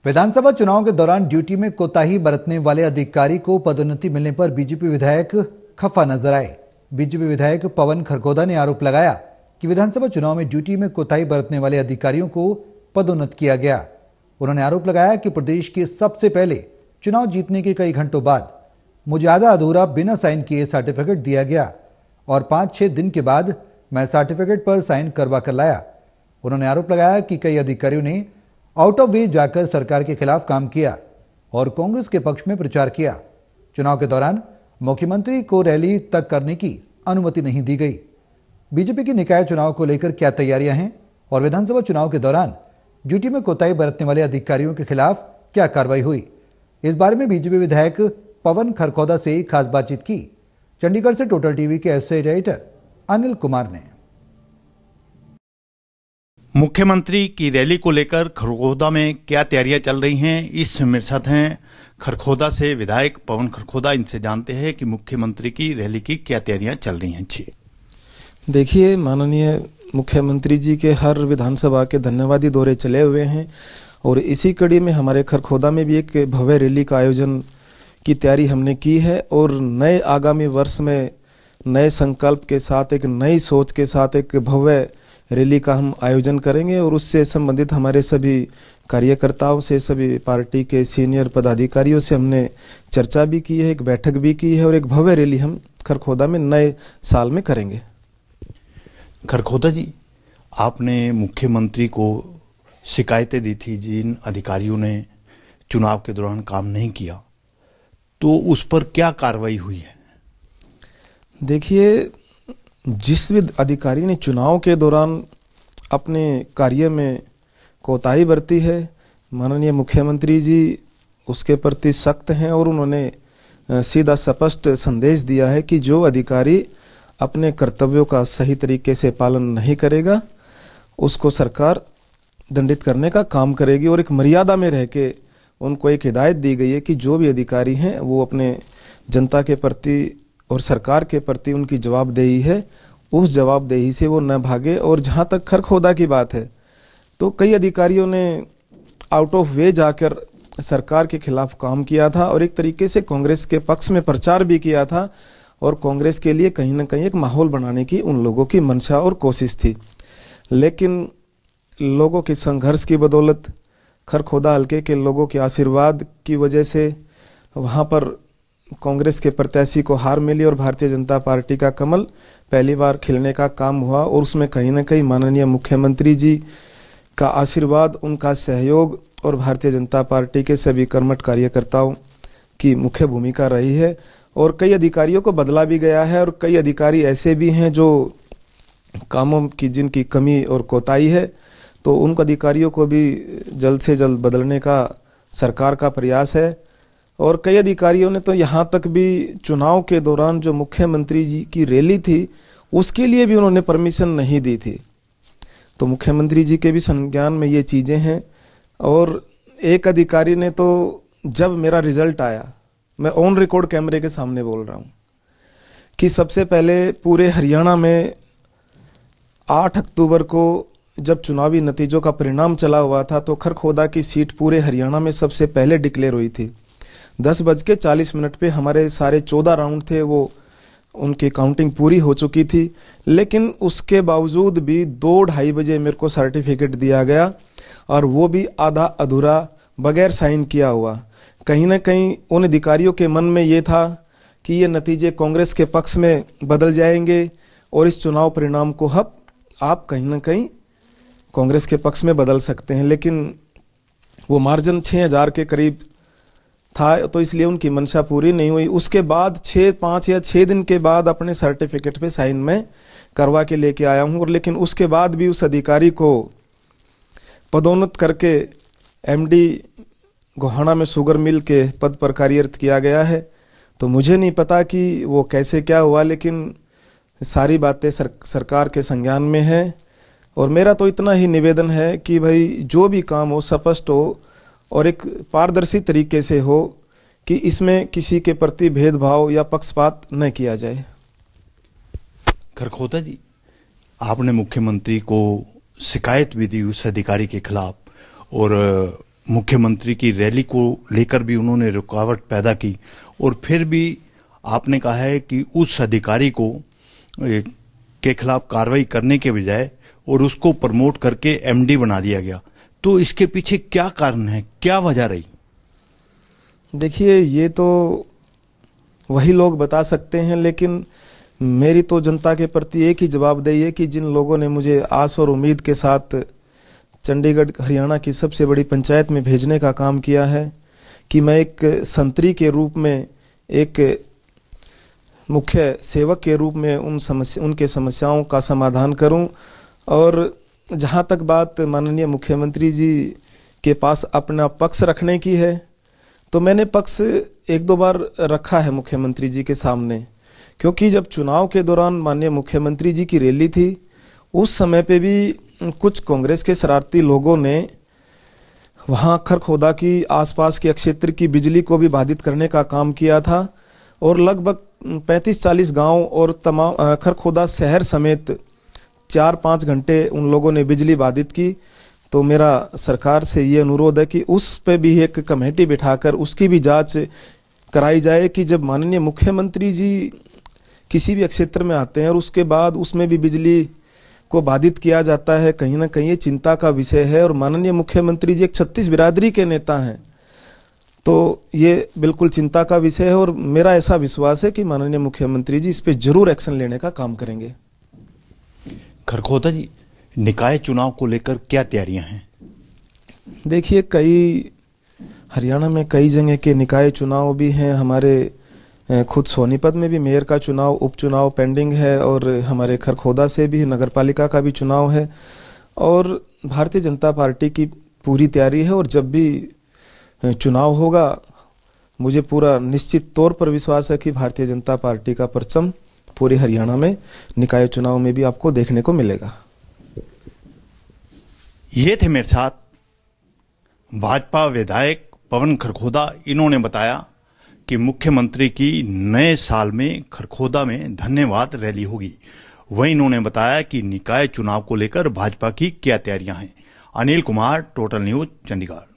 विधानसभा चुनाव के दौरान ड्यूटी में कोताही बरतने वाले अधिकारी को पदोन्नति मिलने पर बीजेपी विधायक खफा नजर आए। बीजेपी विधायक पवन खरखोदा ने आरोप लगाया कि विधानसभा चुनाव में ड्यूटी में कोताही बरतने वाले अधिकारियों को पदोन्नत किया गया। उन्होंने आरोप लगाया कि प्रदेश के सबसे पहले चुनाव जीतने के कई घंटों बाद मुझे आधा अधूरा बिना साइन किए सर्टिफिकेट दिया गया और 5-6 दिन के बाद मैं सर्टिफिकेट पर साइन करवा कर लाया। उन्होंने आरोप लगाया कि कई अधिकारियों ने आउट ऑफ वे जाकर सरकार के खिलाफ काम किया और कांग्रेस के पक्ष में प्रचार किया। चुनाव के दौरान मुख्यमंत्री को रैली तक करने की अनुमति नहीं दी गई। बीजेपी की निकाय चुनाव को लेकर क्या तैयारियां हैं और विधानसभा चुनाव के दौरान ड्यूटी में कोताही बरतने वाले अधिकारियों के खिलाफ क्या कार्रवाई हुई, इस बारे में बीजेपी विधायक पवन खरखोदा से खास बातचीत की। चंडीगढ़ से टोटल टीवी के एसोसिएट एडिटर अनिल कुमार ने। मुख्यमंत्री की रैली को लेकर खरखोदा में क्या तैयारियां चल रही हैं, इस मेरे साथ हैं खरखोदा से विधायक पवन खरखोदा। इनसे जानते हैं कि मुख्यमंत्री की रैली की क्या तैयारियां चल रही हैं। जी देखिए, माननीय मुख्यमंत्री जी के हर विधानसभा के धन्यवादी दौरे चले हुए हैं और इसी कड़ी में हमारे खरखोदा में भी एक भव्य रैली का आयोजन की तैयारी हमने की है और नए आगामी वर्ष में नए संकल्प के साथ, एक नई सोच के साथ एक भव्य रैली का हम आयोजन करेंगे और उससे संबंधित हमारे सभी कार्यकर्ताओं से, सभी पार्टी के सीनियर पदाधिकारियों से हमने चर्चा भी की है, एक बैठक भी की है और एक भव्य रैली हम खरखोदा में नए साल में करेंगे। खरखोदा जी, आपने मुख्यमंत्री को शिकायतें दी थी जिन अधिकारियों ने चुनाव के दौरान काम नहीं किया, तो उस पर क्या कार्रवाई हुई है? देखिए, जिस भी अधिकारी ने चुनाव के दौरान अपने कार्य में कोताही बरती है, माननीय मुख्यमंत्री जी उसके प्रति सख्त हैं और उन्होंने सीधा स्पष्ट संदेश दिया है कि जो अधिकारी अपने कर्तव्यों का सही तरीके से पालन नहीं करेगा उसको सरकार दंडित करने का काम करेगी और एक मर्यादा में रह के उनको एक हिदायत दी गई है कि जो भी अधिकारी हैं वो अपने जनता के प्रति और सरकार के प्रति उनकी जवाबदेही है, उस जवाबदेही से वो न भागे। और जहाँ तक खरखोदा की बात है तो कई अधिकारियों ने आउट ऑफ वे जाकर सरकार के खिलाफ काम किया था और एक तरीके से कांग्रेस के पक्ष में प्रचार भी किया था और कांग्रेस के लिए कहीं ना कहीं एक माहौल बनाने की उन लोगों की मंशा और कोशिश थी। लेकिन लोगों के संघर्ष की बदौलत, खरखोदा हल्के के लोगों के आशीर्वाद की वजह से वहाँ पर कांग्रेस के प्रत्याशी को हार मिली और भारतीय जनता पार्टी का कमल पहली बार खिलने का काम हुआ और उसमें कहीं ना कहीं माननीय मुख्यमंत्री जी का आशीर्वाद, उनका सहयोग और भारतीय जनता पार्टी के सभी कर्मठ कार्यकर्ताओं की मुख्य भूमिका रही है। और कई अधिकारियों को बदला भी गया है और कई अधिकारी ऐसे भी हैं जो कामों की जिनकी कमी और कोताही है, तो उन अधिकारियों को भी जल्द से जल्द बदलने का सरकार का प्रयास है। और कई अधिकारियों ने तो यहाँ तक भी चुनाव के दौरान जो मुख्यमंत्री जी की रैली थी उसके लिए भी उन्होंने परमिशन नहीं दी थी। तो मुख्यमंत्री जी के भी संज्ञान में ये चीज़ें हैं। और एक अधिकारी ने तो जब मेरा रिजल्ट आया, मैं ऑन रिकॉर्ड कैमरे के सामने बोल रहा हूँ कि सबसे पहले पूरे हरियाणा में 8 अक्टूबर को जब चुनावी नतीजों का परिणाम चला हुआ था तो खरखोदा की सीट पूरे हरियाणा में सबसे पहले डिक्लेयर हुई थी। 10:40 पे हमारे सारे 14 राउंड थे, वो उनकी काउंटिंग पूरी हो चुकी थी। लेकिन उसके बावजूद भी 2-2:30 बजे मेरे को सर्टिफिकेट दिया गया और वो भी आधा अधूरा, बगैर साइन किया हुआ। कहीं ना कहीं उन अधिकारियों के मन में ये था कि ये नतीजे कांग्रेस के पक्ष में बदल जाएंगे और इस चुनाव परिणाम को आप कहीं ना कहीं कांग्रेस के पक्ष में बदल सकते हैं। लेकिन वो मार्जिन 6000 के करीब था, तो इसलिए उनकी मंशा पूरी नहीं हुई। उसके बाद 5 या 6 दिन के बाद अपने सर्टिफिकेट पे साइन में करवा के लेके आया हूँ। और लेकिन उसके बाद भी उस अधिकारी को पदोन्नत करके एमडी गोहाना में शुगर मिल के पद पर कार्यरत किया गया है। तो मुझे नहीं पता कि वो कैसे क्या हुआ, लेकिन सारी बातें सरकार के संज्ञान में है। और मेरा तो इतना ही निवेदन है कि भाई जो भी काम हो स्पष्ट हो और एक पारदर्शी तरीके से हो, कि इसमें किसी के प्रति भेदभाव या पक्षपात न किया जाए। खरखोदा जी, आपने मुख्यमंत्री को शिकायत भी दी उस अधिकारी के खिलाफ और मुख्यमंत्री की रैली को लेकर भी उन्होंने रुकावट पैदा की और फिर भी आपने कहा है कि उस अधिकारी को के खिलाफ कार्रवाई करने के बजाय और उसको प्रमोट करके एमडी बना दिया गया। तो इसके पीछे क्या कारण है, क्या वजह रही? देखिए, ये तो वही लोग बता सकते हैं, लेकिन मेरी तो जनता के प्रति एक ही जवाबदेही है कि जिन लोगों ने मुझे आस और उम्मीद के साथ चंडीगढ़ हरियाणा की सबसे बड़ी पंचायत में भेजने का काम किया है कि मैं एक संतरी के रूप में, एक मुख्य सेवक के रूप में उनके समस्याओं का समाधान करूं। और जहां तक बात माननीय मुख्यमंत्री जी के पास अपना पक्ष रखने की है, तो मैंने पक्ष एक दो बार रखा है मुख्यमंत्री जी के सामने, क्योंकि जब चुनाव के दौरान माननीय मुख्यमंत्री जी की रैली थी, उस समय पे भी कुछ कांग्रेस के शरारती लोगों ने वहां खरखोदा की आसपास के क्षेत्र की बिजली को भी बाधित करने का काम किया था और लगभग 35-40 गांव और तमाम खरखोदा शहर समेत 4-5 घंटे उन लोगों ने बिजली बाधित की। तो मेरा सरकार से ये अनुरोध है कि उस पे भी एक कमेटी बिठाकर उसकी भी जांच कराई जाए कि जब माननीय मुख्यमंत्री जी किसी भी क्षेत्र में आते हैं और उसके बाद उसमें भी बिजली को बाधित किया जाता है, कहीं ना कहीं ये चिंता का विषय है। और माननीय मुख्यमंत्री जी एक 36 बिरादरी के नेता हैं, तो ये बिल्कुल चिंता का विषय है और मेरा ऐसा विश्वास है कि माननीय मुख्यमंत्री जी इस पे जरूर एक्शन लेने का काम करेंगे। खरखोदा जी, निकाय चुनाव को लेकर क्या तैयारियां हैं? देखिए, हरियाणा में कई जगह के निकाय चुनाव भी हैं। हमारे खुद सोनीपत में भी मेयर का चुनाव, उपचुनाव पेंडिंग है और हमारे खरखोदा से भी नगरपालिका का भी चुनाव है। और भारतीय जनता पार्टी की पूरी तैयारी है और जब भी चुनाव होगा, मुझे पूरा निश्चित तौर पर विश्वास है कि भारतीय जनता पार्टी का परचम पूरे हरियाणा में निकाय चुनाव में भी आपको देखने को मिलेगा। ये थे मेरे साथ भाजपा विधायक पवन खरखोदा। इन्होंने बताया कि मुख्यमंत्री की नए साल में खरखोदा में धन्यवाद रैली होगी। वहीं इन्होंने बताया कि निकाय चुनाव को लेकर भाजपा की क्या तैयारियां हैं। Anil Kumar, total news, Chandigarh.